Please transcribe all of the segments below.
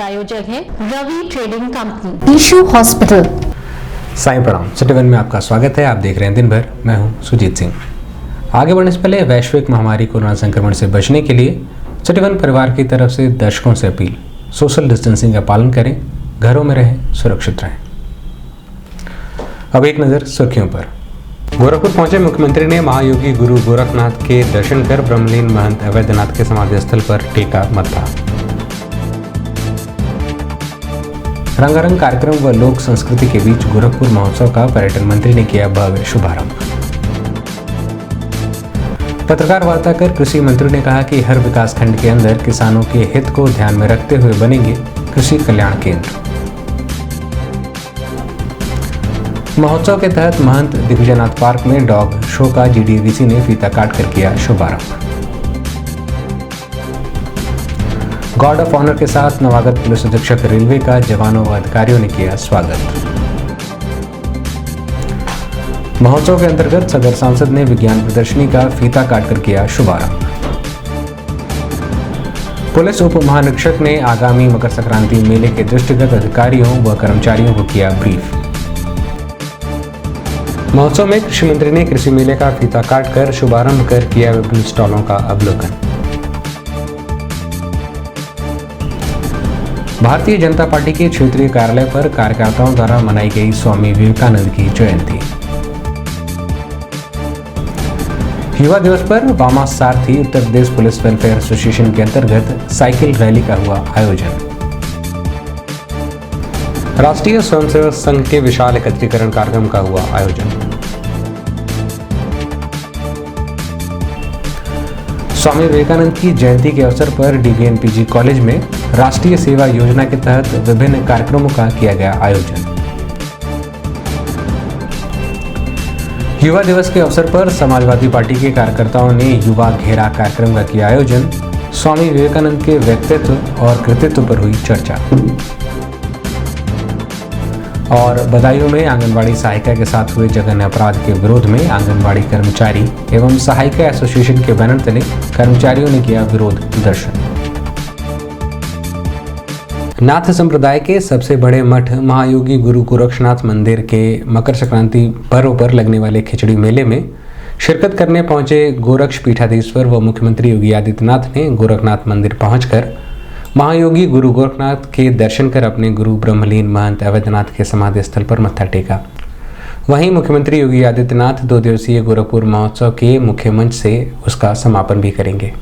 प्रायोजक है Ravi trading company, ईशू hospital. Sai प्रणाम। सिटी वन में आपका स्वागत है। आप देख रहे हैं दिन भर। मैं हूं सुजीत सिंह। आगे बढ़ने से पहले वैश्विक महामारी कोरोना संक्रमण से बचने के लिए सिटी वन परिवार की तरफ से दर्शकों से अपील, सोशल डिस्टेंसिंग का पालन करें, घरों में रहें, सुरक्षित रहें। अब एक नज़र सुर्खियों पर। गोरखपुर पहुंचे मुख्यमंत्री ने महायोगी गुरु गोरखनाथ के दर्शन कर ब्रह्मलीन महंत अवैधनाथ के समाधि स्थल पर टेका मत्था। रंगारंग कार्यक्रम व लोक संस्कृति के बीच गोरखपुर महोत्सव का पर्यटन मंत्री ने किया भव्य शुभारंभ। पत्रकार वार्ता कर कृषि मंत्री ने कहा कि हर विकास खंड के अंदर किसानों के हित को ध्यान में रखते हुए बनेंगे कृषि कल्याण केंद्र। महोत्सव के तहत महंत दिग्विजयनाथ पार्क में डॉग शो का जीडीवीसी ने फीता काट कर किया शुभारंभ। गार्ड ऑफ ऑनर के साथ नवागत पुलिस अधीक्षक रेलवे का जवानों व अधिकारियों ने किया स्वागत। महोत्सव के अंतर्गत सदर सांसद ने विज्ञान प्रदर्शनी का फीता काटकर किया शुभारंभ। पुलिस उप महानिरीक्षक ने आगामी मकर संक्रांति मेले के दृष्टिगत अधिकारियों व कर्मचारियों को किया ब्रीफ। महोत्सव में कृषि मंत्री ने कृषि मेले का फीता काटकर शुभारंभ कर किया विभिन्न स्टॉलों का अवलोकन। भारतीय जनता पार्टी के क्षेत्रीय कार्यालय पर कार्यकर्ताओं द्वारा मनाई गई स्वामी विवेकानंद की जयंती। युवा दिवस पर वामा सारथी Uttar Pradesh police welfare association के अंतर्गत साइकिल रैली का हुआ आयोजन। राष्ट्रीय स्वयंसेवक संघ के विशाल एकत्रीकरण कार्यक्रम का हुआ आयोजन। स्वामी विवेकानंद की जयंती के अवसर पर डीवीएनपीजी कॉलेज में राष्ट्रीय सेवा योजना के तहत विभिन्न कार्यक्रमों का किया गया आयोजन। युवा दिवस के अवसर पर समाजवादी पार्टी के कार्यकर्ताओं ने युवा घेरा कार्यक्रम का किया आयोजन। स्वामी विवेकानंद के व्यक्तित्व और कृतित्व पर हुई चर्चा। और बदायूं में आंगनबाड़ी सहायिका के साथ हुए जघन्य अपराध के विरोध में आंगनबाड़ी कर्मचारी एवं सहायिका एसोसिएशन के बैनर तले कर्मचारियों ने किया विरोध प्रदर्शन। नाथ संप्रदाय के सबसे बड़े मठ महायोगी गुरु गोरक्षनाथ मंदिर के मकर संक्रांति पर्व पर लगने वाले खिचड़ी मेले में शिरकत करने पहुंचे गोरक्ष पीठाधीश्वर व मुख्यमंत्री योगी आदित्यनाथ ने गोरखनाथ मंदिर पहुंचकर महायोगी गुरु गोरखनाथ के दर्शन कर अपने गुरु ब्रह्मलीन महंत अवैधनाथ के समाधि स्थल पर मत्था टेका। वहीं मुख्यमंत्री योगी आदित्यनाथ 2 दिवसीय गोरखपुर महोत्सव के मुख्य मंच से उसका समापन भी करेंगे।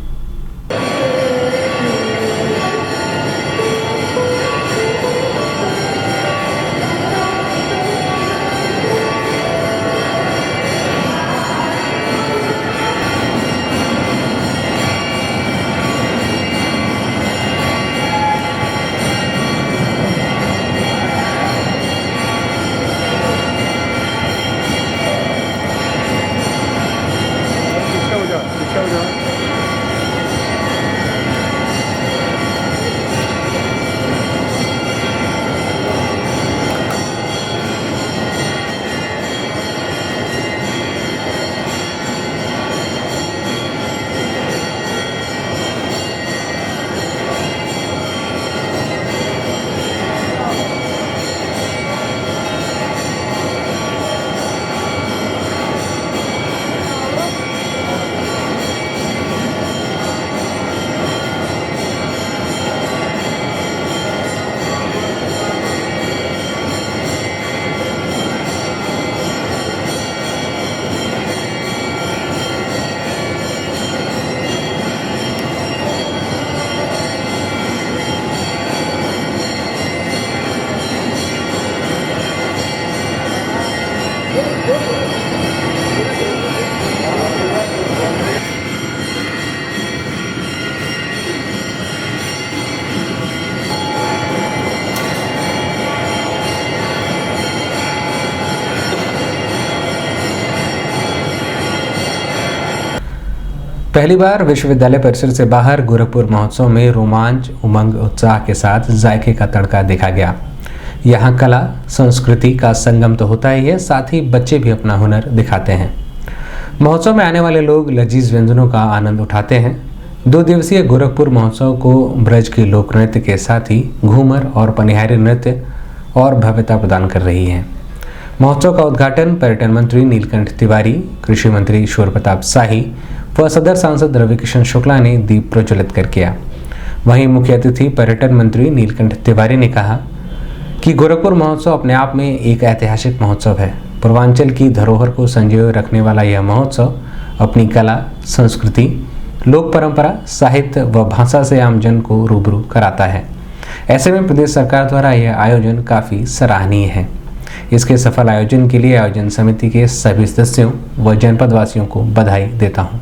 पहली बार विश्वविद्यालय परिसर से बाहर गोरखपुर महोत्सव में रोमांच, उमंग, उत्साह के साथ जायके का तड़का देखा गया। यहाँ कला संस्कृति का संगम तो होता ही है, साथ ही बच्चे भी अपना हुनर दिखाते हैं। महोत्सव में आने वाले लोग लजीज व्यंजनों का आनंद उठाते हैं। 2 दिवसीय गोरखपुर महोत्सव को ब्रज के लोक नृत्य के साथ ही घूमर और पनिहारी नृत्य और भव्यता प्रदान कर रही है। महोत्सव का उद्घाटन पर्यटन मंत्री नीलकंठ तिवारी, कृषि मंत्री ईश्वर प्रताप शाही व सदर सांसद रविकिशन शुक्ला ने दीप प्रज्वलित कर किया। वहीं मुख्य अतिथि पर्यटन मंत्री नीलकंठ तिवारी ने कहा कि गोरखपुर महोत्सव अपने आप में एक ऐतिहासिक महोत्सव है। पूर्वांचल की धरोहर को संजोए रखने वाला यह महोत्सव अपनी कला, संस्कृति, लोक परंपरा, साहित्य व भाषा से आमजन को रूबरू कराता है। ऐसे में प्रदेश सरकार द्वारा यह आयोजन काफ़ी सराहनीय है। इसके सफल आयोजन के लिए आयोजन समिति के सभी सदस्यों व जनपद वासियों को बधाई देता हूँ।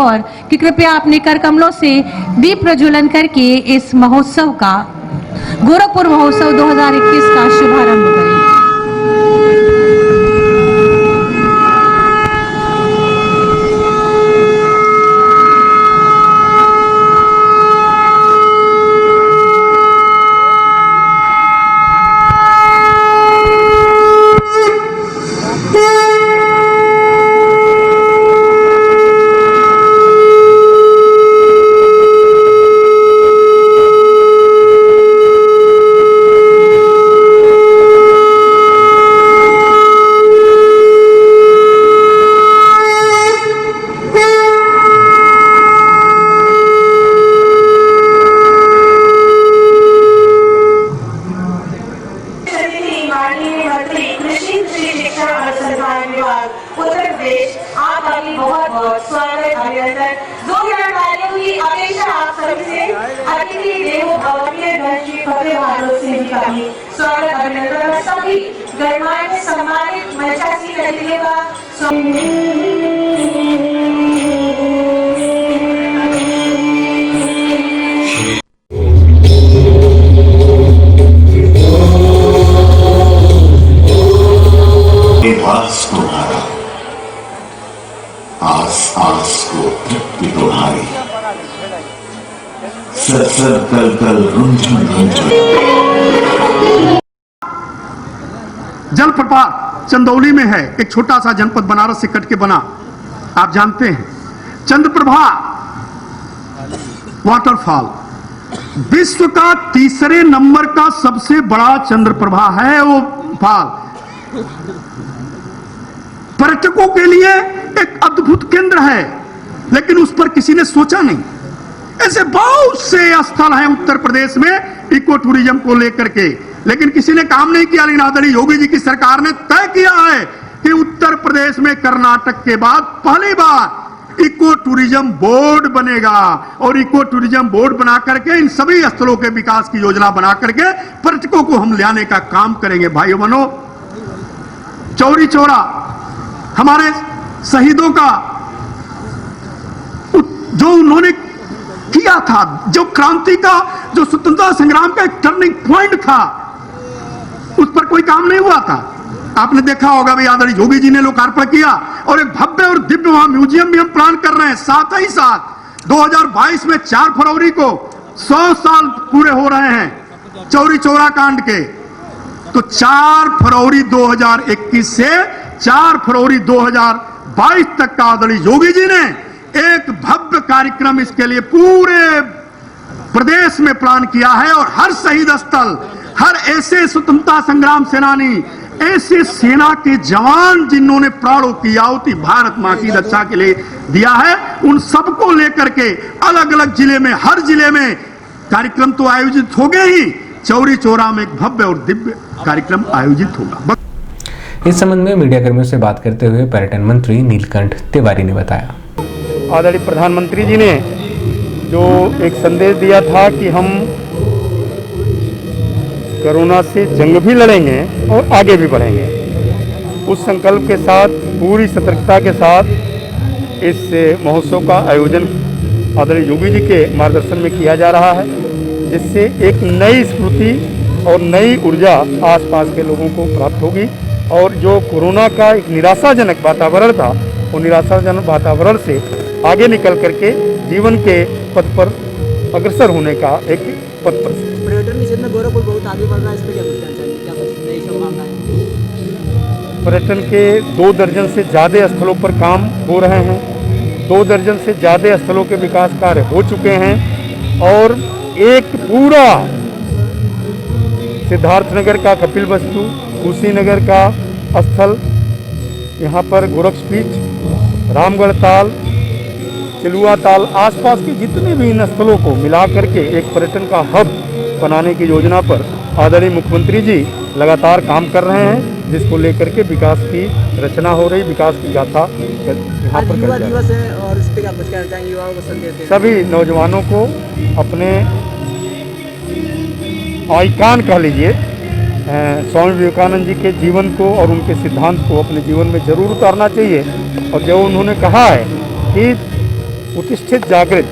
और कि कृपया अपने कर कमलों से दीप प्रज्वलन करके इस महोत्सव का, गोरखपुर महोत्सव 2021 का शुभारंभ करें। उत्तर प्रदेश आपका भी बहुत बहुत स्वागत अभिनंदन। 2 मिनट वालों की अपेक्षा आप सभी से, अतिथि देवो भव के वंशी भव्य वालों से भी कभी स्वागत अभिनंदन। सभी गणमान्य सम्मानित मंचासीन अतिथियों का तुम्हारा आस आस को तृप्ति तुम्हारी, सर सर कल कल रुंझुन रुंझुन। जलप्रपात चंदौली में है, एक छोटा सा जनपद बनारस से कट के बना, आप जानते हैं। चंद्रप्रभा वाटरफॉल विश्व का 3रे नंबर का सबसे बड़ा चंद्रप्रभा है वो फॉल। पर्यटकों के लिए एक अद्भुत केंद्र है, लेकिन उस पर किसी ने सोचा नहीं। ऐसे बहुत से स्थल हैं उत्तर प्रदेश में इको टूरिज्म को लेकर के, लेकिन किसी ने काम नहीं किया। लेकिन आदरणीय योगी जी की सरकार ने तय किया है कि उत्तर प्रदेश में कर्नाटक के बाद पहली बार इको टूरिज्म बोर्ड बनेगा, और इको टूरिज्म बोर्ड बना करके इन सभी स्थलों के विकास की योजना बना करके पर्यटकों को हम ले आने का काम करेंगे। भाइयों बहनों, चौरी चौरा हमारे शहीदों का जो उन्होंने किया था, जो क्रांति का, जो स्वतंत्रता संग्राम का एक टर्निंग पॉइंट था, उस पर कोई काम नहीं हुआ था। आपने देखा होगा भाई, आदरणीय योगी जी ने लोकार्पण किया और एक भव्य और दिव्य वहां म्यूजियम भी हम प्लान कर रहे हैं। साथ ही साथ 2022 में 4 फरवरी को 100 साल पूरे हो रहे हैं चौरी चौरा कांड के। तो 4 फरवरी 2021 से 4 फरवरी 2022 तक का आदरणीय योगी जी ने एक भव्य कार्यक्रम इसके लिए पूरे प्रदेश में प्लान किया है और हर शहीद स्थल, हर ऐसे स्वतंत्रता संग्राम सेनानी, ऐसे सेना के जवान जिन्होंने प्राणों की आहुति भारत मां की रक्षा के लिए दिया है, उन सबको लेकर के अलग अलग जिले में, हर जिले में कार्यक्रम तो आयोजित हो गए ही, चौरी चौरा में एक भव्य और दिव्य कार्यक्रम आयोजित होगा। इस संबंध में मीडिया कर्मियों से बात करते हुए पर्यटन मंत्री नीलकंठ तिवारी ने बताया, आदरणीय प्रधानमंत्री जी ने जो एक संदेश दिया था कि हम कोरोना से जंग भी लड़ेंगे और आगे भी बढ़ेंगे, उस संकल्प के साथ पूरी सतर्कता के साथ इस महोत्सव का आयोजन आदरणीय योगी जी के मार्गदर्शन में किया जा रहा है, जिससे एक नई स्फूर्ति और नई ऊर्जा आसपास के लोगों को प्राप्त होगी और जो कोरोना का एक निराशाजनक वातावरण था, वो निराशाजनक वातावरण से आगे निकल करके जीवन के पथ पर अग्रसर होने का एक पथ पर। पर्यटन के क्षेत्र में गोरखपुर बहुत आगे बढ़ रहा है, इस पर क्या कुछ कहना चाहिए, क्या कुछ नई संभावनाएं? पर्यटन के 2 दर्जन से ज़्यादा स्थलों पर काम हो रहे हैं, 2 दर्जन से ज़्यादा स्थलों के विकास कार्य हो चुके हैं और एक पूरा सिद्धार्थनगर का कपिल वस्तु, कुशीनगर का स्थल, यहाँ पर गोरक्षपीठ, रामगढ़ ताल, चिलुआ ताल, आसपास के जितने भी इन स्थलों को मिला करके एक पर्यटन का हब बनाने की योजना पर आदरणीय मुख्यमंत्री जी लगातार काम कर रहे हैं, जिसको लेकर के विकास की रचना हो रही, विकास की गाथा यहाँ पर युवा दिवस है और इस पर क्या कुछ कहना चाहेंगे, युवाओं को संदेश दें? सभी नौजवानों को अपने आइकान कह लीजिए स्वामी विवेकानंद जी के जीवन को और उनके सिद्धांत को अपने जीवन में जरूर उतारना चाहिए। और जो उन्होंने कहा है कि प्रतिष्ठित जागृत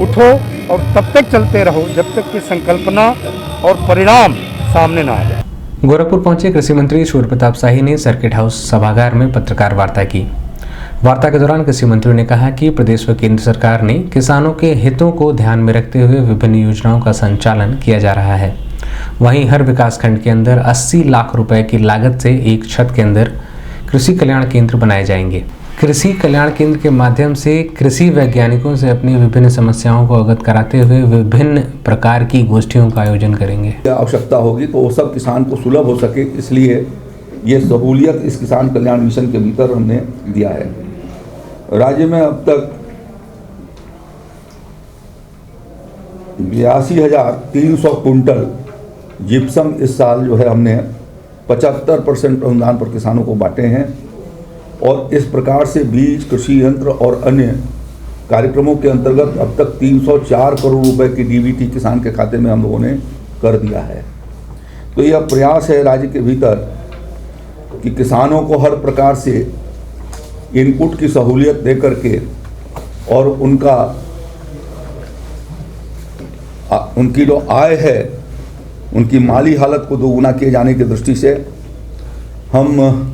उठो और तब तक चलते रहो जब तक कि संकल्पना और परिणाम सामने ना आ जाए। गोरखपुर पहुंचे कृषि मंत्री सूर्य प्रताप शाही ने सर्किट हाउस सभागार में पत्रकार वार्ता की। वार्ता के दौरान कृषि मंत्री ने कहा कि प्रदेश व केंद्र सरकार ने किसानों के हितों को ध्यान में रखते हुए विभिन्न योजनाओं का संचालन किया जा रहा है। वहीं हर विकासखंड के अंदर 80 लाख रुपए की लागत से एक छत के अंदर कृषि कल्याण केंद्र बनाए जाएंगे। कृषि कल्याण केंद्र के माध्यम से कृषि वैज्ञानिकों से अपनी विभिन्न समस्याओं को अवगत कराते हुए विभिन्न प्रकार की गोष्ठियों का आयोजन करेंगे। आवश्यकता होगी तो वो सब किसान को सुलभ हो सके, इसलिए ये सहूलियत इस किसान कल्याण मिशन के भीतर हमने दिया है। राज्य में अब तक 82,300 कुंटल जिप्सम इस साल जो है हमने 75% अनुदान पर किसानों को बांटे हैं और इस प्रकार से बीज, कृषि यंत्र और अन्य कार्यक्रमों के अंतर्गत अब तक 304 करोड़ रुपए की डीबीटी किसान के खाते में हम लोगों ने कर दिया है। तो यह प्रयास है राज्य के भीतर कि किसानों को हर प्रकार से इनपुट की सहूलियत दे करके और उनकी जो आय है उनकी माली हालत को दोगुना किए जाने की दृष्टि से हम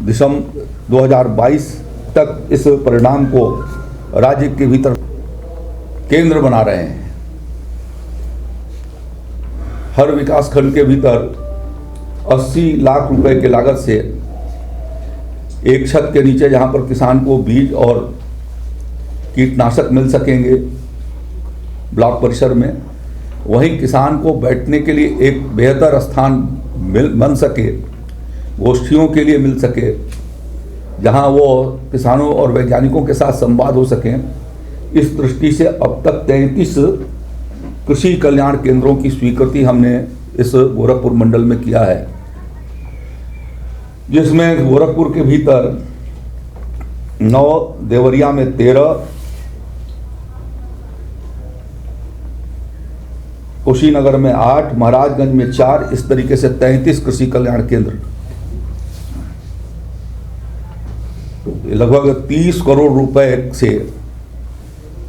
दिसंबर 2022 तक इस परिणाम को राज्य के भीतर केंद्र बना रहे हैं। हर विकास खंड के भीतर 80 लाख रुपए की लागत से एक छत के नीचे जहां पर किसान को बीज और कीटनाशक मिल सकेंगे ब्लॉक परिसर में, वहीं किसान को बैठने के लिए एक बेहतर स्थान बन सके, गोष्ठियों के लिए मिल सके, जहां वो किसानों और वैज्ञानिकों के साथ संवाद हो सकें। इस दृष्टि से अब तक 33 कृषि कल्याण केंद्रों की स्वीकृति हमने इस गोरखपुर मंडल में किया है, जिसमें गोरखपुर के भीतर 9, देवरिया में 13, कुशीनगर में 8, महाराजगंज में 4, इस तरीके से 33 कृषि कल्याण केंद्र, लगभग 30 करोड़ रुपए से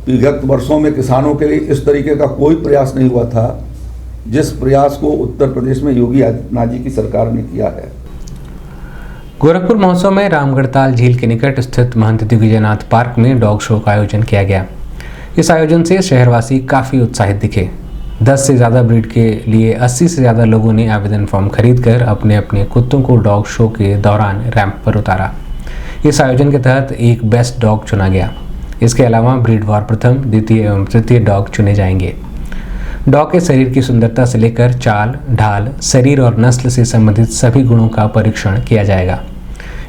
विगत वर्षों में किसानों के लिए इस तरीके का कोई प्रयास नहीं हुआ था, जिस प्रयास को उत्तर प्रदेश में योगी आदित्यनाथ जी की सरकार ने किया है। गोरखपुर महोत्सव में रामगढ़ताल झील के निकट स्थित महंत दिग्विजयनाथ पार्क में डॉग शो का आयोजन किया गया। इस आयोजन से शहरवासी काफी उत्साहित दिखे। 10 से ज़्यादा ब्रीड के लिए 80 से ज़्यादा लोगों ने आवेदन फॉर्म खरीदकर अपने अपने कुत्तों को डॉग शो के दौरान रैंप पर उतारा। इस आयोजन के तहत एक बेस्ट डॉग चुना गया। इसके अलावा ब्रीड वार प्रथम, द्वितीय एवं तृतीय डॉग चुने जाएंगे। डॉग के शरीर की सुंदरता से लेकर चाल, ढाल, शरीर और नस्ल से संबंधित सभी गुणों का परीक्षण किया जाएगा।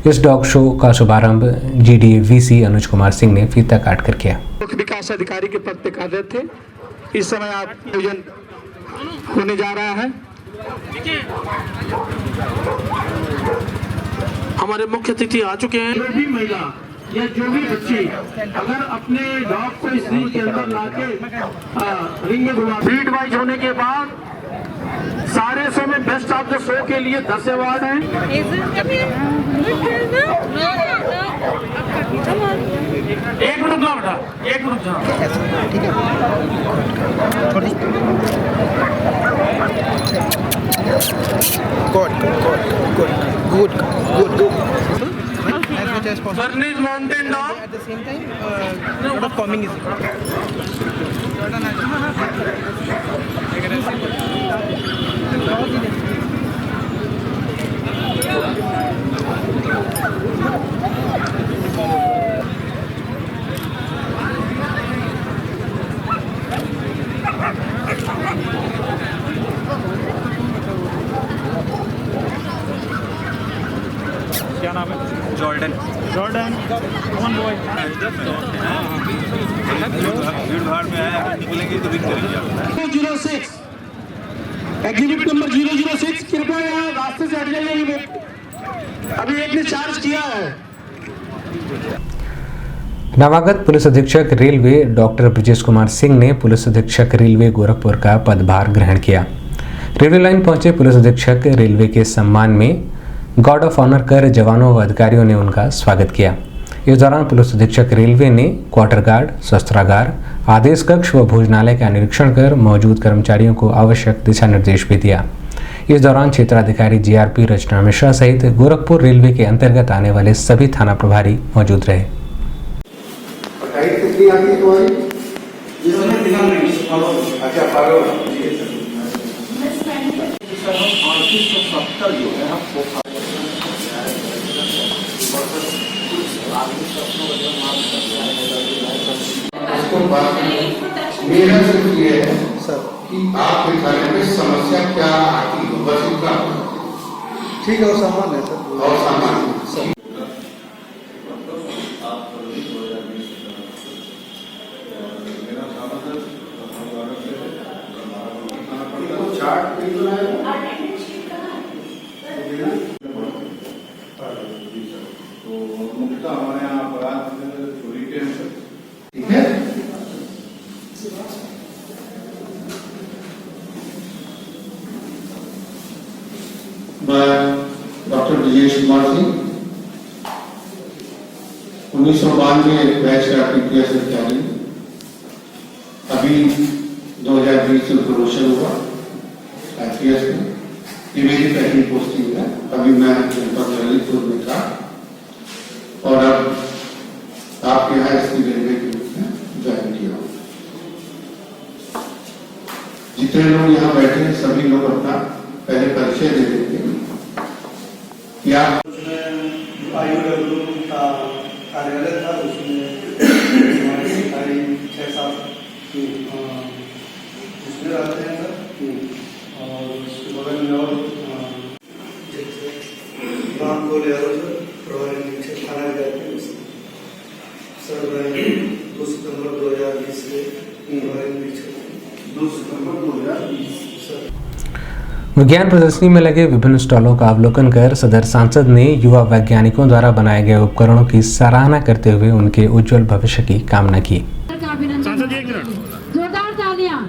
इस डॉग शो का शुभारंभ GDVC अनुज कुमार सिंह ने फीता काट कर किया। मुख्य विकास अधिकारी के पद पे कार्यरत थे। इस समय आप आयोजन होने जा रहा है। हमारे मुख्य अतिथि आ चुके हैं। जो भी महिला या जो भी बच्ची अगर अपने डॉग को इस रिंग के अंदर लाके रिंग में घुमा, ब्रीड वाइज होने के बाद सारे शो में बेस्ट ऑफ द शो के लिए 10 अवार्ड हैं। एक मिनट ना बेटा, एक minute mountain dog At the same time, lot of calming is क्या नाम है? जॉर्डन। जॉर्डन कौन बॉय? भीड़ भाड़ में है, निकलेंगे तो भी करेंगे। 06 एग्जीबिट नंबर 006 कृपया यहाँ रास्ते से हट जाइए। अभी एक ने चार्ज किया है। नवागत पुलिस अधीक्षक रेलवे डॉक्टर ब्रिजेश कुमार सिंह ने पुलिस अधीक्षक रेलवे गोरखपुर का पदभार ग्रहण किया। रेलवे लाइन पहुंचे पुलिस अधीक्षक रेलवे के सम्मान में गार्ड ऑफ ऑनर कर जवानों व अधिकारियों ने उनका स्वागत किया। इस दौरान पुलिस अधीक्षक रेलवे ने क्वार्टर गार्ड, शस्त्रागार, आदेश कक्ष व भोजनालय का निरीक्षण कर मौजूद कर्मचारियों को आवश्यक दिशा निर्देश भी दिया। इस दौरान क्षेत्राधिकारी GRP रचना मिश्रा सहित गोरखपुर रेलवे के अंतर्गत आने वाले सभी थाना प्रभारी मौजूद रहे। मेरा सिर्फ ये है कि आपके थाने में समस्या क्या आती है, बस इतना। ठीक है, और सामान है सर, और सामान हमारे यहाँ अपराध चोरी के, ठीक है। मैं डॉक्टर ब्रिजेश कुमार सिंह 1992 बैच का PPS अधिकारी, अभी 2020 में प्रमोशन हुआ IPS में। ये मेरी पहली पोस्टिंग है। अभी मैं जनपद ललितपुर में था और अब आपके यहाँ इसकी रेलवे के रूप में ज्वाइन किया। जितने लोग यहाँ बैठे हैं सभी लोग अपना पहले परिचय दे देंगे। क्या IOW का कार्यालय था, उसमें हमारे अधिकारी 6-7 उसमें रहते हैं सर। और उसके बगल में और नाम को ले प्रभारी निरीक्षक थाना जाते हैं सर। 2 सितंबर 2020 से प्रभारी निरीक्षक 2 सितंबर 2020 सर। विज्ञान प्रदर्शनी में लगे विभिन्न स्टॉलों का अवलोकन कर सदर सांसद ने युवा वैज्ञानिकों द्वारा बनाए गए उपकरणों की सराहना करते हुए उनके उज्जवल भविष्य की कामना की। जोरदार तालियां।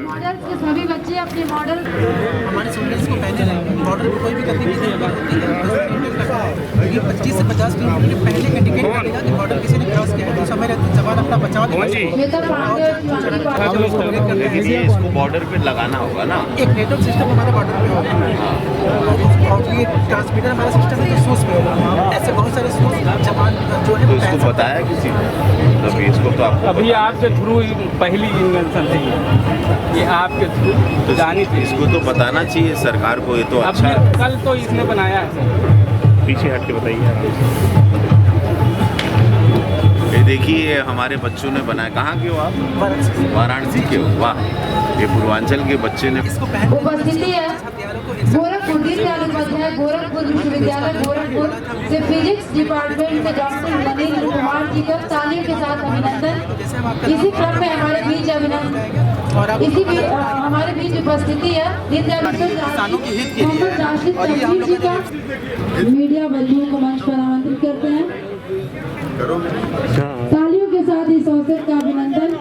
मॉडल के सभी बच्चे अपने मॉडल हमारे सोल्जर्स को पहले रहेंगे बॉर्डर पर कोई भी गतिविधि होती है ये 25 से 50 किलोमीटर पहले इंडिकेट करेगा कि बॉर्डर किसी ने क्रॉस किया है तो समय रहते जवान अपना बचाव इसको बॉर्डर पे लगाना होगा ना। एक नेटवर्क सिस्टम हमारे बॉर्डर पे होगा और ये ट्रांसमीटर हमारा सिस्टम है जो सोर्स पे होगा ऐसे बहुत सारे सोर्स जवान जो है तो इसको बताया किसी ने अभी इसको तो आपको अभी आपके थ्रू पहली इन्वेंशन थी ये आपके थ्रू तो जानी थी। इसको तो बताना चाहिए सरकार को। ये तो अच्छा है। कल तो इसने बनाया है सर। पीछे हट के बताइए। ये देखिए हमारे बच्चों ने बनाया। कहाँ के हो आप? वाराणसी के हो। वाह, ये पूर्वांचल के बच्चे ने उपस्थिति है गोरखपुर दीनदयाल उपाध्याय गोरखपुर विश्वविद्यालय गोरखपुर से फिजिक्स डिपार्टमेंट से डॉक्टर नरेंद्र कुमार जी का तालियों के साथ अभिनंदन। इसी क्रम में हमारे बीच हमारे बीच उपस्थिति है दीनदयाल जी का। मीडिया बंधुओं को मंच पर आमंत्रित करते हैं। तालियों के साथ इस अवसर का अभिनंदन।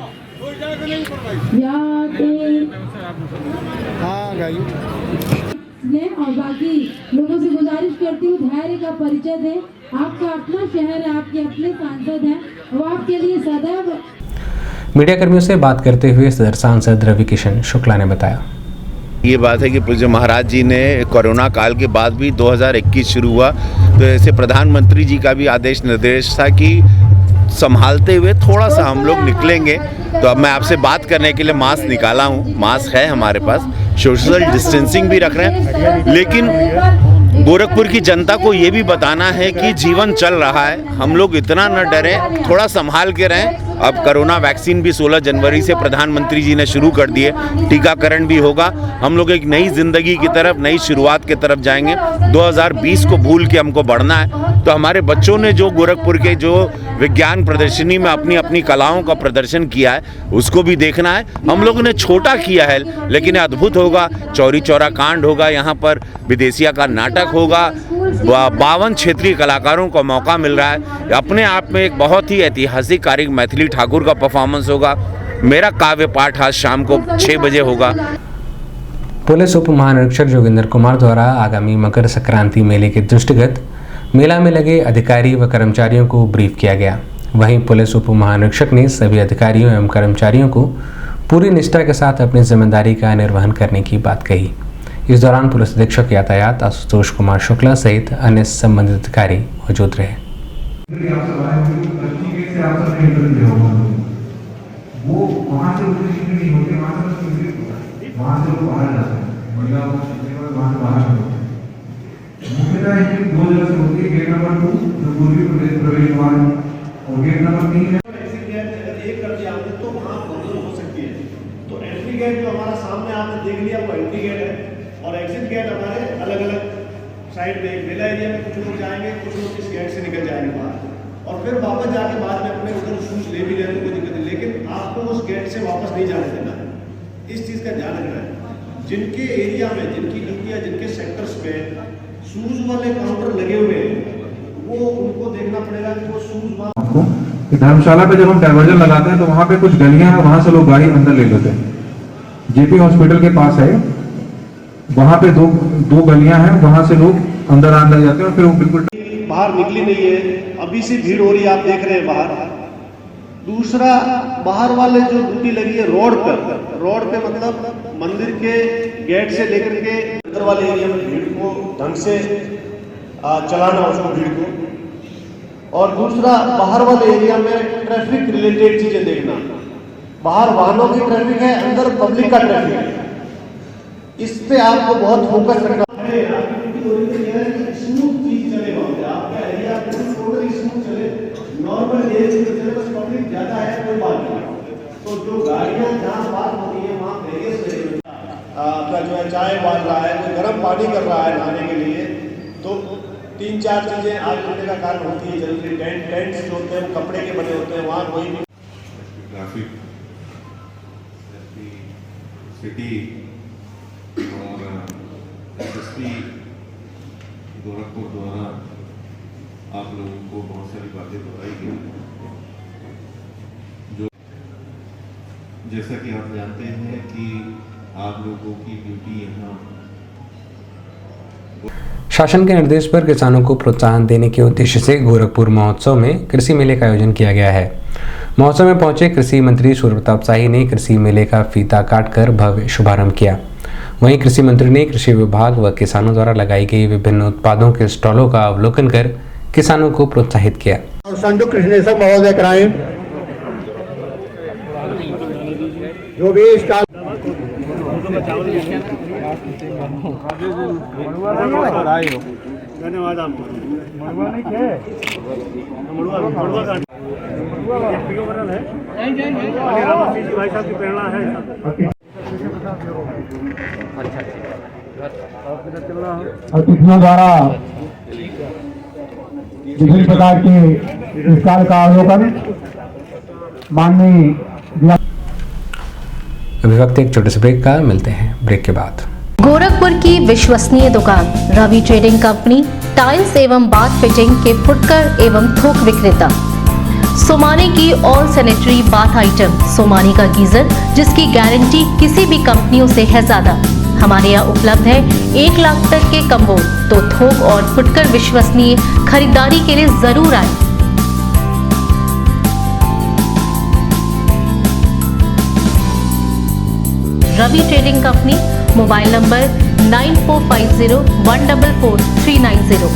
और बाकी लोगों से गुजारिश करती हूँ धैर्य का परिचय दें। आपका अपना शहर है, आपके अपने सांसद हैं, वो आपके लिए सदैव। मीडिया कर्मियों से बात करते हुए सदर सांसद रवि किशन शुक्ला ने बताया, ये बात है कि पूज्य महाराज जी ने कोरोना काल के बाद भी 2021 शुरू हुआ तो ऐसे प्रधानमंत्री जी का भी आदेश निर्देश था कि संभालते हुए थोड़ा सा हम लोग निकलेंगे। तो अब मैं आपसे बात करने के लिए मास्क निकाला हूँ। मास्क है हमारे पास, सोशल डिस्टेंसिंग भी रख रहे हैं, लेकिन गोरखपुर की जनता को ये भी बताना है कि जीवन चल रहा है, हम लोग इतना न डरें, थोड़ा संभाल के रहें। अब कोरोना वैक्सीन भी 16 जनवरी से प्रधानमंत्री जी ने शुरू कर दिए, टीकाकरण भी होगा। हम लोग एक नई जिंदगी की तरफ, नई शुरुआत की तरफ जाएंगे। 2020 को भूल के हमको बढ़ना है। तो हमारे बच्चों ने जो गोरखपुर के जो विज्ञान प्रदर्शनी में अपनी अपनी कलाओं का प्रदर्शन किया है उसको भी देखना है। हम लोगों ने छोटा किया है लेकिन अद्भुत होगा। चौरी चौरा कांड होगा, यहाँ पर विदेशिया का नाटक होगा, 52 क्षेत्रीय कलाकारों को मौका मिल रहा है। अपने आप में एक बहुत ही ऐतिहासिक कार्यक्रम मैथिली ठाकुर का परफॉर्मेंस होगा। मेरा काव्य पाठ आज शाम को 6 बजे होगा। पुलिस उप महानिरीक्षक जोगिंदर कुमार द्वारा आगामी मकर संक्रांति मेले के दृष्टिगत मेला में लगे अधिकारी व कर्मचारियों को ब्रीफ किया गया। वहीं पुलिस उप महानिरीक्षक ने सभी अधिकारियों एवं कर्मचारियों को पूरी निष्ठा के साथ अपनी जिम्मेदारी का निर्वहन करने की बात कही। इस दौरान पुलिस अधीक्षक यातायात आशुतोष कुमार शुक्ला सहित अन्य संबंधित अधिकारी मौजूद रहे। मुख्यतः इनकी 2 जगह से होती है। गेट नंबर 2 जो पूर्वी प्रवेश द्वार और गेट नंबर 3 है। एग्जिट गेट अगर एक कर दिया आपने तो वहाँ प्रॉब्लम हो सकती है। तो एंट्री गेट जो हमारा सामने आपने देख लिया वो एंट्री गेट है और एग्जिट गेट हमारे अलग अलग साइड में मेला एरिया में कुछ लोग जाएंगे, कुछ लोग इस गेट से निकल जाएंगे बाहर और फिर वापस जाके बाद में अपने उधर शूज ले भी लेते कोई दिक्कत नहीं, लेकिन आपको उस गेट से वापस नहीं जाने देना है। इस चीज़ का ध्यान रखना है। जिनके एरिया में, जिनकी ड्यूटी है, जिनके सेक्टर्स पे शूज वाले काउंटर लगे हुए हैं वो उनको देखना पड़ेगा कि वो शूज धर्मशाला पे जब हम डाइवर्जन लगाते हैं तो वहाँ पे कुछ गलियां हैं, वहां से लोग गाड़ी अंदर ले लेते हैं। जेपी हॉस्पिटल के पास है, वहां पे दो गलियां हैं, वहां से लोग अंदर जाते हैं और फिर वो बिल्कुल बाहर निकली नहीं है। अभी से भीड़ हो रही है, आप देख रहे हैं बाहर। दूसरा, बाहर वाले जो ड्यूटी लगी है रोड पे मतलब मंदिर के गेट से लेकर के अंदर वाले एरिया में भीड़ को ढंग से चलाना उसको भीड़ को। और दूसरा, बाहर वाले एरिया में ट्रैफिक रिलेटेड चीजें देखना। बाहर वाहनों की ट्रैफिक है, अंदर पब्लिक का ट्रैफिक है। इस पे आपको बहुत फोकस रखना है। स्मूथ चीज चले आपका एरिया टोटली स्मूथ चले, नॉर्मल चले, बस पब्लिक ज्यादा है कोई बात नहीं। तो जो गाड़ियां जहाँ पार्क होती है वहाँ रेडियस आपका जो है चाय बांध रहा है, कोई गर्म पानी कर रहा है नहाने के लिए, तो 3-4 चीजें आग लगने का कारण होती है जल्दी। टेंट्स जो होते हैं कपड़े के बने होते हैं, वहाँ कोई भी ट्रैफिक सिटी और एसएसपी गोरखपुर द्वारा आप लोगों को बहुत सारी बातें बताई गई। जो जैसा कि आप जानते हैं कि आप लोगों की ड्यूटी यहाँ शासन के निर्देश पर किसानों को प्रोत्साहन देने के उद्देश्य से गोरखपुर महोत्सव में कृषि मेले का आयोजन किया गया है। महोत्सव में पहुंचे कृषि मंत्री सूर्य प्रताप शाही ने कृषि मेले का फीता काटकर भव्य शुभारंभ किया। वहीं कृषि मंत्री ने कृषि विभाग व किसानों द्वारा लगाई गई विभिन्न उत्पादों के स्टॉलों का अवलोकन कर किसानों को प्रोत्साहित किया। संडू कृष्णेश्वर महोदय कराएं जो भी स्टॉल धन्यवाद आपको भाई साहब की प्रेरणा है। अतिथियों द्वारा विभिन्न प्रकार के स्टॉल का अवलोकन माननीय। अभी वक्त एक छोटे से ब्रेक का, मिलते हैं ब्रेक के बाद। गोरखपुर की विश्वसनीय दुकान रवि ट्रेडिंग कंपनी टाइल्स एवं बाथ फिटिंग के फुटकर एवं थोक विक्रेता। सोमानी की all sanitary bath item, Somani का गीजर जिसकी गारंटी किसी भी कंपनियों से है ज्यादा। हमारे यहाँ उपलब्ध है 1 लाख तक के कम्बो। तो थोक और फुटकर विश्वसनीय खरीदारी के लिए जरूर आए। Ravi trading company, mobile number 9450144390।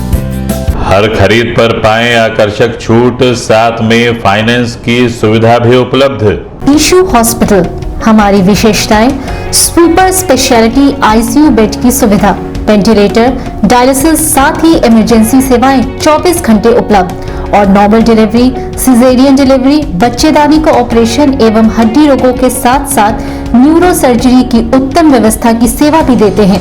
हर खरीद पर पाएं आकर्षक छूट, साथ में फाइनेंस की सुविधा भी उपलब्ध। ईशू हॉस्पिटल, हमारी विशेषताएं सुपर स्पेशलिटी आईसीयू बेड की सुविधा, वेंटिलेटर, डायलिसिस, साथ ही इमरजेंसी सेवाएं 24 घंटे उपलब्ध और नॉर्मल डिलीवरी, सिजेरियन डिलीवरी, बच्चेदानी का ऑपरेशन एवं हड्डी रोगों के साथ साथ न्यूरो सर्जरी की उत्तम व्यवस्था की सेवा भी देते हैं।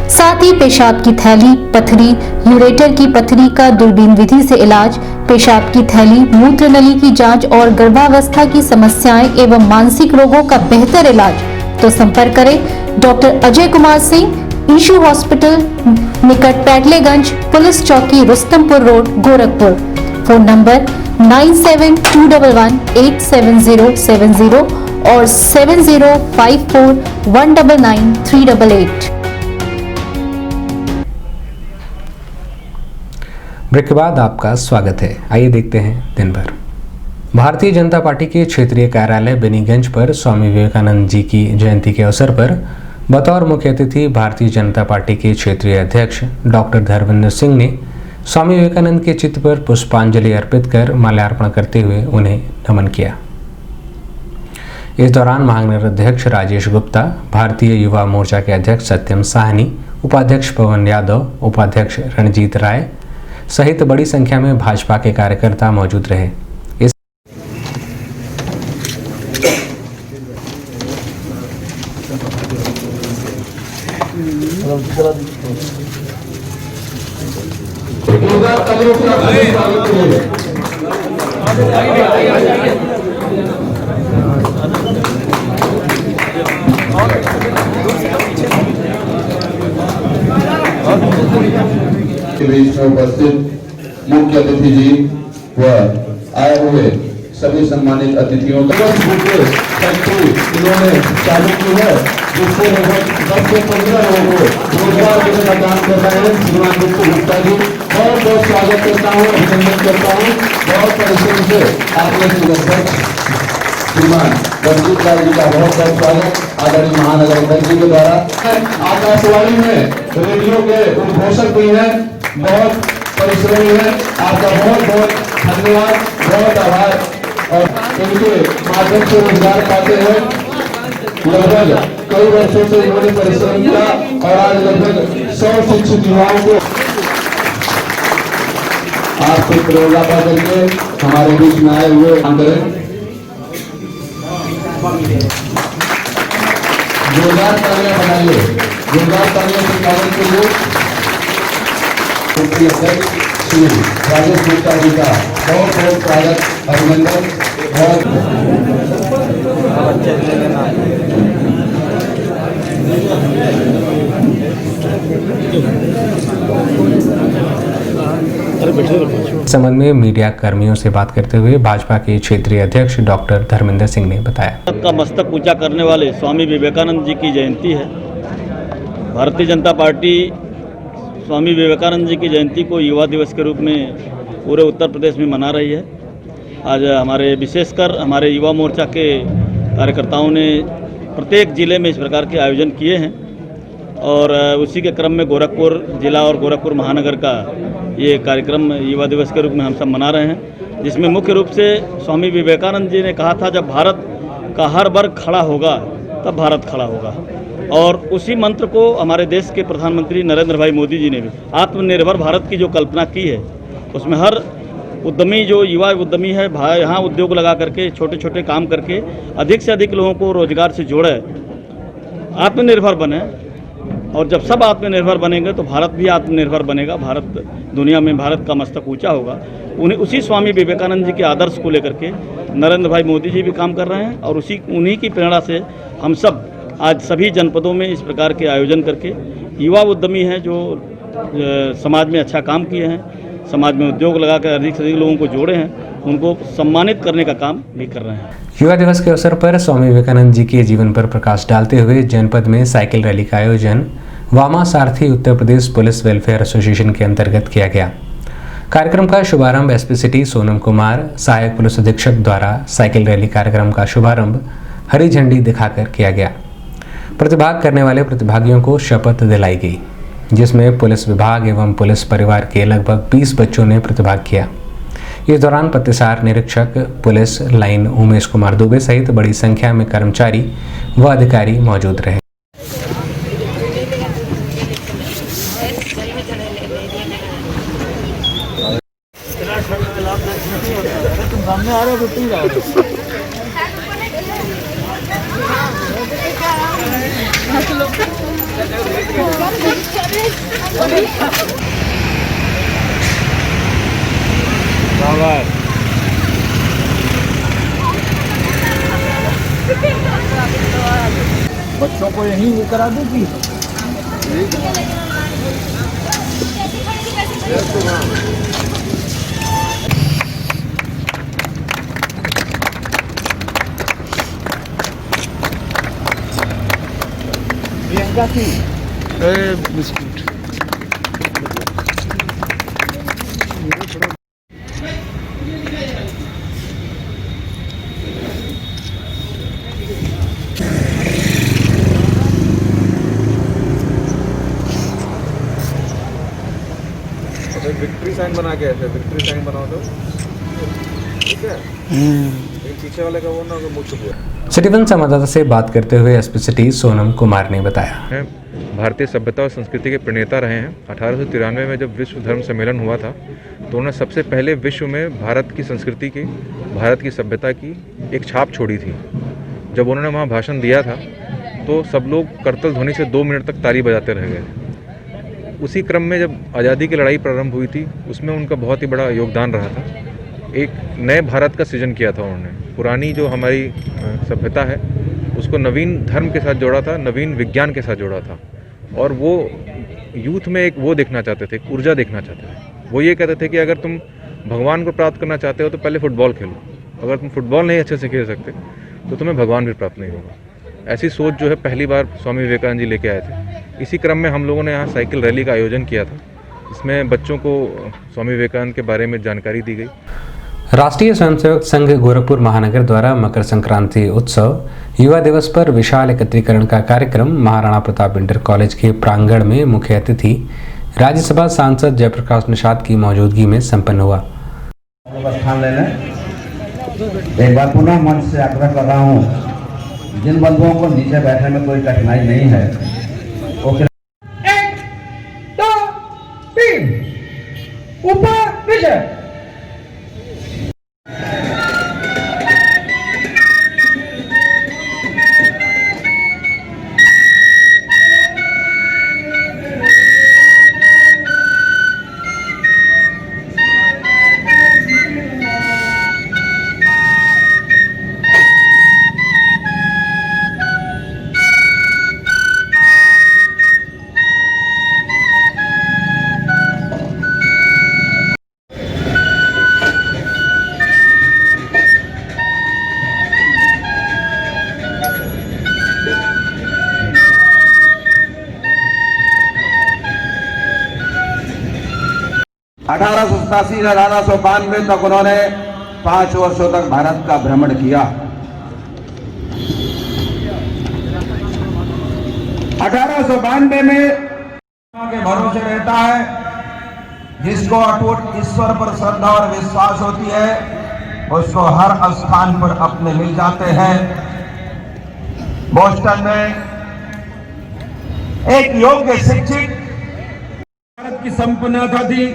साथ ही पेशाब की थैली, पथरी, यूरेटर की पथरी का दूरबीन विधि से इलाज, पेशाब की थैली, मूत्र नली की जांच और गर्भावस्था की समस्याएं एवं मानसिक रोगों का बेहतर इलाज। तो संपर्क करें डॉक्टर अजय कुमार सिंह, ईशू हॉस्पिटल, निकट पैटलेगंज, पुलिस चौकी, Rustampur road, Gorakhpur. Phone number 9721187070 और 7054199388। ब्रेक के बाद आपका स्वागत है। आइए देखते हैं दिन भर। भारतीय जनता पार्टी के क्षेत्रीय कार्यालय बेनीगंज पर स्वामी विवेकानंद जी की जयंती के अवसर पर बतौर मुख्य अतिथि भारतीय जनता पार्टी के क्षेत्रीय अध्यक्ष डॉक्टर धर्मेंद्र सिंह ने स्वामी विवेकानंद के चित्र पर पुष्पांजलि अर्पित कर माल्यार्पण करते हुए उन्हें नमन किया। इस दौरान महानगर अध्यक्ष राजेश गुप्ता, भारतीय युवा मोर्चा के अध्यक्ष सत्यम साहनी, उपाध्यक्ष पवन यादव, उपाध्यक्ष रणजीत राय सहित बड़ी संख्या में भाजपा के कार्यकर्ता मौजूद रहे। बीच में उपस्थित मुख्य अतिथि जी व आए हुए सभी सम्मानित अतिथियों का इन्होंने चालू की है, जिससे 10 से 15 लोगों को रोजगार देने का काम कर रहे हैं। श्रीमान गुप्ता जी बहुत बहुत स्वागत करता हूँ, अभिनंदन करता हूँ। बहुत परिश्रम से आपने श्रीमान रणजीत राय जी का बहुत बहुत स्वागत आदरणीय महानगर अध्यक्ष जी के द्वारा। आकाशवाणी में रेडियो के उद्घोषक भी हैं, बहुत परिश्रमी है। आपका बहुत बहुत धन्यवाद, बहुत आभार। और इनके माध्यम से रोजगार पाते हैं। लगभग कई वर्षों से इन्होंने परिश्रम किया और आज लगभग 100 शिक्षित युवाओं को आपसे प्रेरणा पा करके हमारे बीच में आए हुए करें। जोरदार तालियां बनाइए, जोरदार तालियां से के लिए मुख्य अध्यक्ष श्री राजेश गुप्ता जी का बहुत बहुत स्वागत, अभिनंदन। इस संबंध में मीडिया कर्मियों से बात करते हुए भाजपा के क्षेत्रीय अध्यक्ष डॉक्टर धर्मेंद्र सिंह ने बताया, भारत का मस्तक ऊंचा करने वाले स्वामी विवेकानंद जी की जयंती है। भारतीय जनता पार्टी स्वामी विवेकानंद जी की जयंती को युवा दिवस के रूप में पूरे उत्तर प्रदेश में मना रही है। आज हमारे विशेषकर हमारे युवा मोर्चा के कार्यकर्ताओं ने प्रत्येक जिले में इस प्रकार के आयोजन किए हैं और उसी के क्रम में गोरखपुर जिला और गोरखपुर महानगर का ये कार्यक्रम युवा दिवस के रूप में हम सब मना रहे हैं, जिसमें मुख्य रूप से स्वामी विवेकानंद जी ने कहा था, जब भारत का हर वर्ग खड़ा होगा तब भारत खड़ा होगा। और उसी मंत्र को हमारे देश के प्रधानमंत्री नरेंद्र भाई मोदी जी ने भी आत्मनिर्भर भारत की जो कल्पना की है, उसमें हर उद्यमी जो युवा उद्यमी है यहाँ उद्योग लगा करके छोटे छोटे काम करके अधिक से अधिक लोगों को रोजगार से जोड़े, आत्मनिर्भर बने। और जब सब आत्मनिर्भर बनेंगे तो भारत भी आत्मनिर्भर बनेगा, भारत दुनिया में भारत का मस्तक ऊंचा होगा। उसी स्वामी विवेकानंद जी के आदर्श को लेकर के नरेंद्र भाई मोदी जी भी काम कर रहे हैं और उन्हीं की प्रेरणा से हम सब आज सभी जनपदों में इस प्रकार के आयोजन करके युवा उद्यमी हैं जो समाज में अच्छा काम किए हैं, समाज में उद्योग लगाकर अधिक से अधिक लोगों को जोड़े हैं, उनको सम्मानित करने का काम भी कर रहे हैं। युवा दिवस के अवसर पर स्वामी विवेकानंद जी के जीवन पर प्रकाश डालते हुए जनपद में साइकिल रैली का आयोजन वामा सारथी Uttar Pradesh police welfare association के अंतर्गत किया गया। कार्यक्रम का शुभारंभ एसपी सिटी सोनम कुमार सहायक पुलिस अधीक्षक द्वारा साइकिल रैली कार्यक्रम का शुभारंभ हरी झंडी दिखाकर किया गया। प्रतिभाग करने वाले प्रतिभागियों को शपथ दिलाई गई, जिसमें पुलिस विभाग एवं पुलिस परिवार के लगभग 20 बच्चों ने प्रतिभाग किया। इस दौरान पत्तेसार निरीक्षक पुलिस लाइन उमेश कुमार दुबे सहित बड़ी संख्या में कर्मचारी व अधिकारी मौजूद रहे। बच्चों को यहीं वो करा दो कि प्रियंका की बिस्कुट विक्ट्री साइन बना के ऐसे विक्ट्री साइन बनाओ तो ठीक है। पीछे वाले का वो ना मुझ चुका। सिटीवन संवाददाता से बात करते हुए एसपी सिटी सोनम कुमार ने बताया, भारतीय सभ्यता और संस्कृति के प्रणेता रहे हैं। 1893 में जब विश्व धर्म सम्मेलन हुआ था तो उन्होंने सबसे पहले विश्व में भारत की संस्कृति की, भारत की सभ्यता की एक छाप छोड़ी थी। जब उन्होंने वहाँ भाषण दिया था तो सब लोग करतल ध्वनि से 2 मिनट तक ताली बजाते रह गए। उसी क्रम में जब आज़ादी की लड़ाई प्रारंभ हुई थी उसमें उनका बहुत ही बड़ा योगदान रहा था। एक नए भारत का सृजन किया था उन्होंने। पुरानी जो हमारी सभ्यता है उसको नवीन धर्म के साथ जोड़ा था, नवीन विज्ञान के साथ जोड़ा था और वो यूथ में एक वो देखना चाहते थे, एक ऊर्जा देखना चाहते थे। वो ये कहते थे कि अगर तुम भगवान को प्राप्त करना चाहते हो तो पहले फुटबॉल खेलो, अगर तुम फुटबॉल नहीं अच्छे से खेल सकते तो तुम्हें भगवान भी प्राप्त नहीं होगा। ऐसी सोच जो है पहली बार स्वामी विवेकानंद जी लेके आए थे। इसी क्रम में हम लोगों ने यहाँ साइकिल रैली का आयोजन किया था, इसमें बच्चों को स्वामी विवेकानंद के बारे में जानकारी दी गई। राष्ट्रीय स्वयंसेवक संघ गोरखपुर महानगर द्वारा मकर संक्रांति उत्सव युवा दिवस पर विशाल एकत्रीकरण का कार्यक्रम महाराणा प्रताप इंटर कॉलेज के प्रांगण में मुख्य अतिथि राज्यसभा सांसद जयप्रकाश निषाद की मौजूदगी में संपन्न हुआ। स्थान लेने एक बार पुनः मंच से आग्रह कर रहा हूँ, जिन बंधुओं को नीचे बैठने में कोई कठिनाई नहीं है वो 1 2 3 ऊपर नीचे। 1887 से 1892 तक उन्होंने 5 वर्षों तक भारत का भ्रमण किया। 1892 में के भरोसे रहता है, जिसको अटूट ईश्वर पर श्रद्धा और विश्वास होती है उसको हर स्थान पर अपने मिल जाते हैं। बोस्टन में एक योग्य शिक्षित भारत की संपन्नता थी।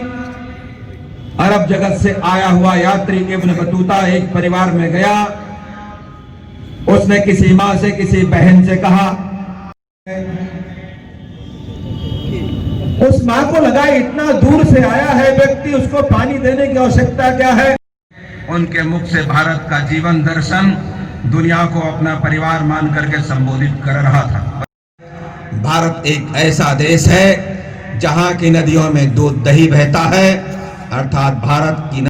अरब जगत से आया हुआ यात्री इब्न बतूता एक परिवार में गया। उसने किसी माँ से, किसी बहन से कहा, उस माँ को लगा इतना दूर से आया है व्यक्ति, उसको पानी देने की आवश्यकता क्या है। उनके मुख से भारत का जीवन दर्शन दुनिया को अपना परिवार मान करके संबोधित कर रहा था। भारत एक ऐसा देश है जहां की नदियों में दूध दही बहता है, अर्थात भारत की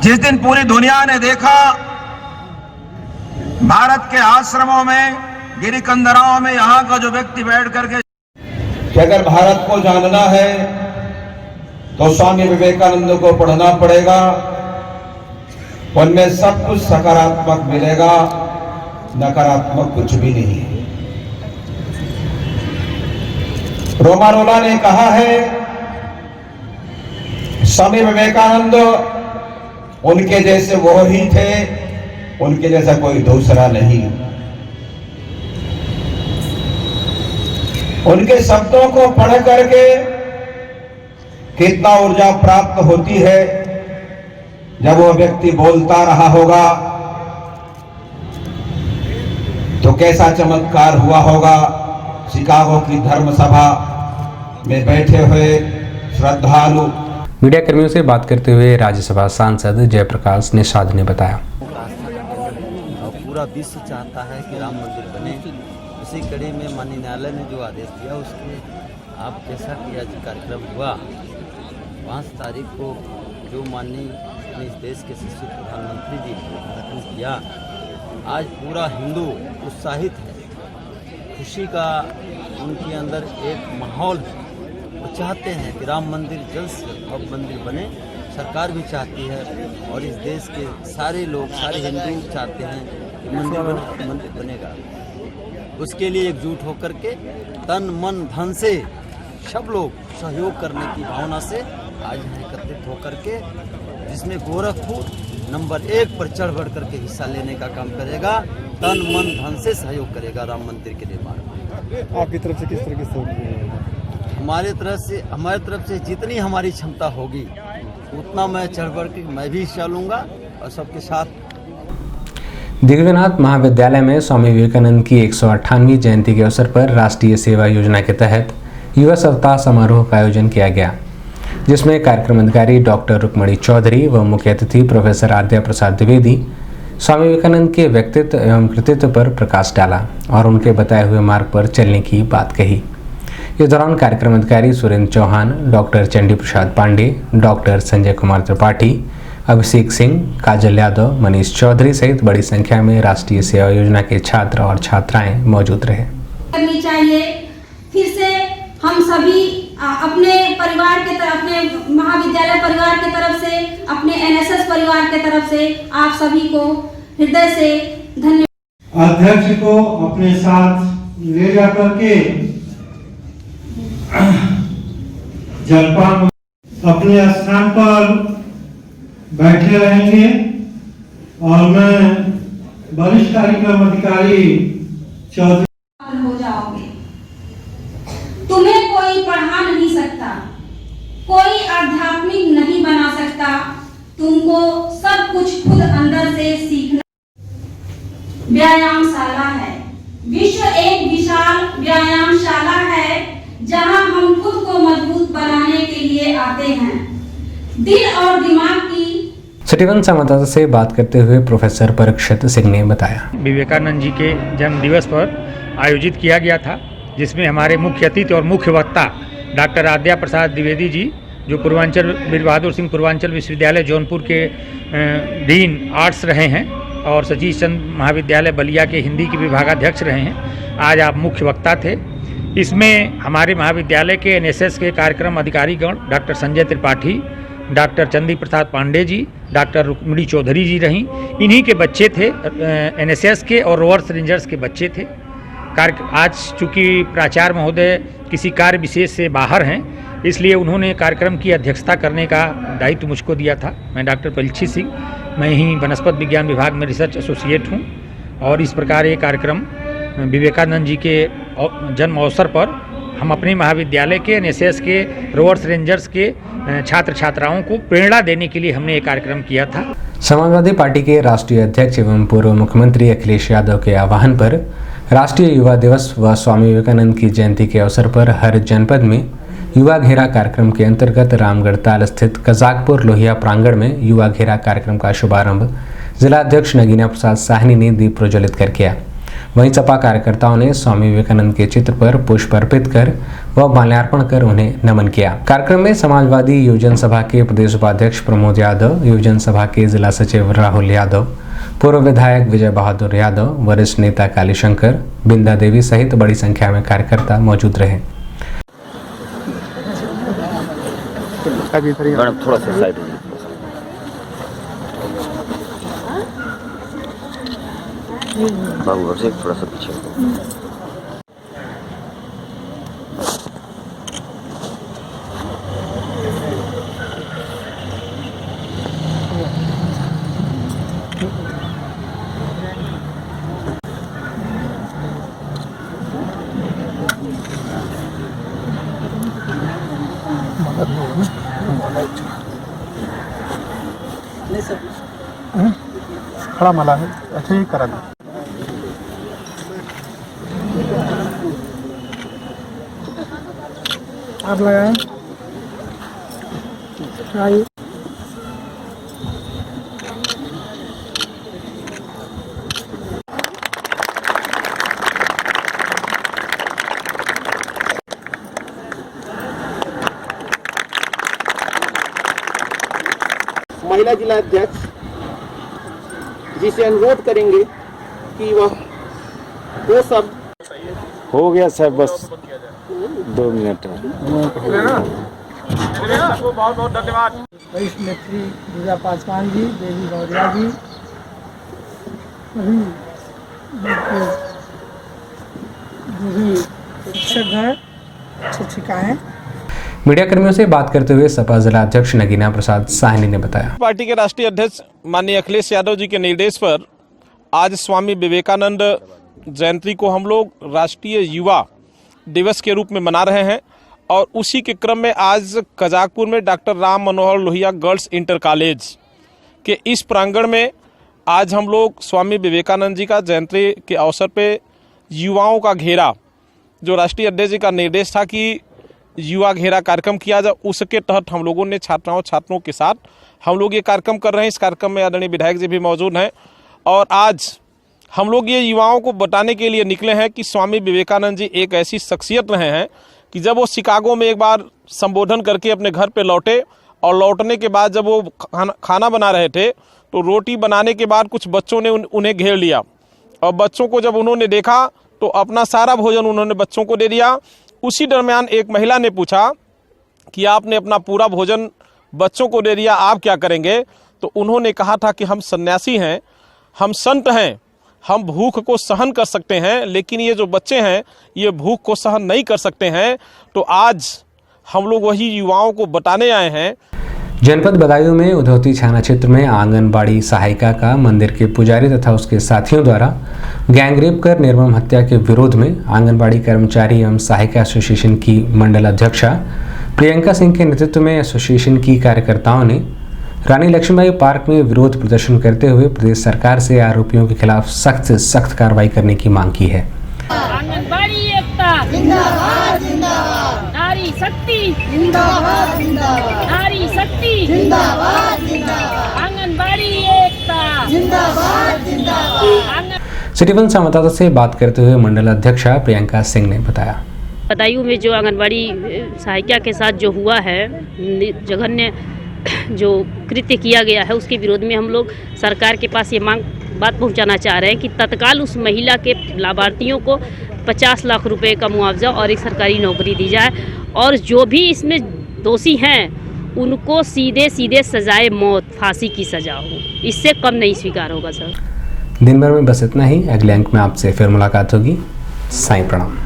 जिस दिन पूरी दुनिया ने देखा भारत के आश्रमों में, गिरिकंदराओं में यहाँ का जो व्यक्ति बैठ करके कि अगर भारत को जानना है तो स्वामी विवेकानंद को पढ़ना पड़ेगा, उनमें सब कुछ सकारात्मक मिलेगा, नकारात्मक कुछ भी नहीं है। रोमारोला ने कहा है स्वामी विवेकानंद उनके जैसे वो ही थे, उनके जैसा कोई दूसरा नहीं। उनके शब्दों को पढ़ करके कितना ऊर्जा प्राप्त होती है। जब वो व्यक्ति बोलता रहा होगा तो कैसा चमत्कार हुआ होगा। शिकागो की धर्म सभा में बैठे हुए श्रद्धालु मीडिया कर्मियों से बात करते हुए राज्यसभा सांसद जयप्रकाश निषाद ने बताया, पूरा विश्व चाहता है कि राम मंदिर बने। इसी कड़ी में माननीय न्यायालय ने जो आदेश दिया उसके आप जैसा कि आज कार्यक्रम हुआ 5 तारीख को जो माननीय अपने इस देश के यशस्वी प्रधानमंत्री जी ने उद्घाटन किया, आज पूरा हिंदू उत्साहित है। खुशी का उनके अंदर एक माहौल है। वो चाहते हैं कि राम मंदिर जल्द से जल्द मंदिर बने। सरकार भी चाहती है और इस देश के सारे लोग, सारे हिंदू चाहते हैं कि मंदिर बनेगा। उसके लिए एकजुट होकर के तन मन धन से सब लोग सहयोग करने की भावना से आज यहाँ एकत्रित होकर के, जिसमें गोरखपुर नंबर 1 पर चढ़ बढ़ करके हिस्सा लेने का काम करेगा, तन मन धन से सहयोग करेगा राम मंदिर के निर्माण में। आपकी तरफ से किस तरह की सहयोग? हमारे तरफ से जितनी हमारी क्षमता होगी उतना मैं चढ़ बढ़ के मैं भी हिस्सा लूँगा और सबके साथ। दिव्यनाथ महाविद्यालय में स्वामी विवेकानंद की 198वीं जयंती के अवसर पर राष्ट्रीय सेवा योजना के तहत युवा सप्ताह समारोह का आयोजन किया गया, जिसमें कार्यक्रम अधिकारी डॉक्टर रुक्मणी चौधरी व मुख्य अतिथि प्रोफेसर आद्या प्रसाद द्विवेदी स्वामी विवेकानंद के व्यक्तित्व एवं कृतित्व पर प्रकाश डाला और उनके बताए हुए मार्ग पर चलने की बात कही। इस दौरान कार्यक्रम अधिकारी सुरेंद्र चौहान, डॉक्टर चंडी प्रसाद पांडे, डॉक्टर संजय कुमार त्रिपाठी, अभिषेक सिंह, काजल यादव, मनीष चौधरी सहित बड़ी संख्या में राष्ट्रीय सेवा योजना के छात्र और छात्राएं मौजूद रहे। करनी चाहिए। फिर से हम सभी अपने परिवार के तरफ, अपने महाविद्यालय परिवार की तरफ से, अपने एनएसएस परिवार की तरफ से आप सभी को हृदय से धन्यवाद। अध्यक्ष को अपने साथ ले जाकर के जलपान अपने स्थान पर बैठे रहेंगे और मैं वरिष्ठ कार्यक्रम अधिकारी चौधरी हो जाओगे। तुम्हें कोई पढ़ा नहीं सकता, कोई आध्यात्मिक नहीं बना सकता, तुमको सब कुछ खुद अंदर से सीखना। व्यायामशाला है, विश्व एक विशाल व्यायामशाला है जहां हम खुद को मजबूत बनाने के लिए आते हैं। दिल और दिमाग की सिटीवन संवाददाता से बात करते हुए प्रोफेसर परीक्षित सिंह ने बताया, विवेकानंद जी के जन्म दिवस पर आयोजित किया गया था, जिसमें हमारे मुख्य अतिथि और मुख्य वक्ता डॉक्टर आद्या प्रसाद द्विवेदी जी, जो पूर्वांचल वीर बहादुर सिंह पूर्वांचल विश्वविद्यालय जौनपुर के डीन आर्ट्स रहे हैं और सतीश चंद्र महाविद्यालय बलिया के हिंदी के विभागाध्यक्ष रहे हैं, आज आप मुख्य वक्ता थे। इसमें हमारे महाविद्यालय के एनएसएस के कार्यक्रम अधिकारीगण डॉक्टर संजय त्रिपाठी, डॉक्टर चंदी प्रसाद पांडे जी, डॉक्टर रुक्मिणी चौधरी जी रहीं। इन्हीं के बच्चे थे, एनएसएस के और रोवर्स रेंजर्स के बच्चे थे। आज चूँकि प्राचार्य महोदय किसी कार्य विशेष से बाहर हैं, इसलिए उन्होंने कार्यक्रम की अध्यक्षता करने का दायित्व मुझको दिया था। मैं डॉक्टर परीक्षित सिंह, मैं ही वनस्पत विज्ञान विभाग में रिसर्च एसोसिएट हूँ। और इस प्रकार ये कार्यक्रम विवेकानंद जी के जन्म अवसर पर हम अपने महाविद्यालय के एनएसएस के रोवर्स रेंजर्स के छात्र छात्राओं को प्रेरणा देने के लिए हमने ये कार्यक्रम किया था। समाजवादी पार्टी के राष्ट्रीय अध्यक्ष एवं पूर्व मुख्यमंत्री अखिलेश यादव के आह्वान पर राष्ट्रीय युवा दिवस व स्वामी विवेकानंद की जयंती के अवसर पर हर जनपद में युवा घेरा कार्यक्रम के अंतर्गत रामगढ़ ताल स्थित कजाकपुर लोहिया प्रांगण में युवा घेरा कार्यक्रम का शुभारंभ जिला अध्यक्ष नगीना प्रसाद साहनी ने दीप प्रज्वलित कर किया। वहीं सपा कार्यकर्ताओं ने स्वामी विवेकानंद के चित्र पर पुष्प अर्पित कर व माल्यार्पण कर उन्हें नमन किया। कार्यक्रम में समाजवादी योजन सभा के प्रदेश उपाध्यक्ष प्रमोद यादव, योजन सभा के जिला सचिव राहुल यादव, पूर्व विधायक विजय बहादुर यादव, वरिष्ठ नेता कालीशंकर, बिंदा देवी सहित बड़ी संख्या में कार्यकर्ता मौजूद रहे। थोड़ा सा साइड बाबू से थोड़ा सा पीछे। खड़ा मला है, अच्छा ही करा दो। आप लगाएं। आइए। महिला जिला अध्यक्ष जी से अनुरोध करेंगे कि वह वो सब हो गया सर, बस 2 मिनट है। बहुत बहुत धन्यवाद। वरिष्ठ नेत्री दुर्गा पासवान जी, देवी गौरिया जी, शिक्षक हैं, शिक्षिकाएं। मीडिया कर्मियों से बात करते हुए सपा जिला अध्यक्ष नगीना प्रसाद साहनी ने बताया, पार्टी के राष्ट्रीय अध्यक्ष माननीय अखिलेश यादव जी के निर्देश पर आज स्वामी विवेकानंद जयंती को हम लोग राष्ट्रीय युवा दिवस के रूप में मना रहे हैं। और उसी के क्रम में आज कजाकपुर में doctor Ram Manohar Lohia girls inter college के इस प्रांगण में आज हम लोग स्वामी विवेकानंद जी का जयंती के अवसर पे युवाओं का घेरा, जो राष्ट्रीय अध्यक्ष जी का निर्देश था कि युवा घेरा कार्यक्रम किया जाए, उसके तहत हम लोगों ने छात्रों के साथ हम लोग ये कार्यक्रम कर रहे हैं। इस कार्यक्रम में आदरणीय विधायक जी भी मौजूद हैं और आज हम लोग ये युवाओं को बताने के लिए निकले हैं कि स्वामी विवेकानंद जी एक ऐसी शख्सियत रहे हैं कि जब वो शिकागो में एक बार संबोधन करके अपने घर पे लौटे और लौटने के बाद जब वो खाना बना रहे थे तो रोटी बनाने के बाद कुछ बच्चों ने उन्हें घेर लिया और बच्चों को जब उन्होंने देखा तो अपना सारा भोजन उन्होंने बच्चों को दे दिया। उसी दरमियान एक महिला ने पूछा कि आपने अपना पूरा भोजन बच्चों को दे दिया, आप क्या करेंगे? तो उन्होंने कहा था कि हम सन्यासी हैं, हम संत हैं, हम भूख को सहन कर सकते हैं, लेकिन ये जो बच्चे हैं ये भूख को सहन नहीं कर सकते हैं। तो आज हम लोग वही युवाओं को बताने आए हैं। जनपद बदायूं में उधौती थाना क्षेत्र में आंगनबाड़ी सहायिका का मंदिर के पुजारी तथा उसके साथियों द्वारा गैंगरेप कर निर्मम हत्या के विरोध में आंगनबाड़ी कर्मचारी एवं सहायिका एसोसिएशन की मंडल अध्यक्षा प्रियंका सिंह के नेतृत्व में एसोसिएशन की कार्यकर्ताओं ने रानी लक्ष्मीबाई पार्क में विरोध प्रदर्शन करते हुए प्रदेश सरकार से आरोपियों के खिलाफ सख्त से सख्त कार्रवाई करने की मांग की है। आंगनबाड़ी एकता जिंदाबाद जिंदाबाद, नारी शक्ति जिंदाबाद जिंदाबाद, नारी शक्ति जिंदाबाद जिंदाबाद, आंगनबाड़ी एकता जिंदाबाद जिंदाबाद। सिटी वन संवाददाता से बात करते हुए मंडल अध्यक्षा प्रियंका सिंह ने बताया, बदायूं में जो आंगनबाड़ी सहायिका के साथ जो हुआ है, जघन्य जो कृत्य किया गया है, उसके विरोध में हम लोग सरकार के पास ये बात पहुंचाना चाह रहे हैं कि तत्काल उस महिला के लाभार्थियों को 50 लाख रुपए का मुआवजा और एक सरकारी नौकरी दी जाए और जो भी इसमें दोषी हैं उनको सीधे सीधे सजाए मौत, फांसी की सजा हो, इससे कम नहीं स्वीकार होगा सर। दिन भर में बस इतना ही। अगले अंक में आपसे फिर मुलाकात होगी। साईं प्रणाम।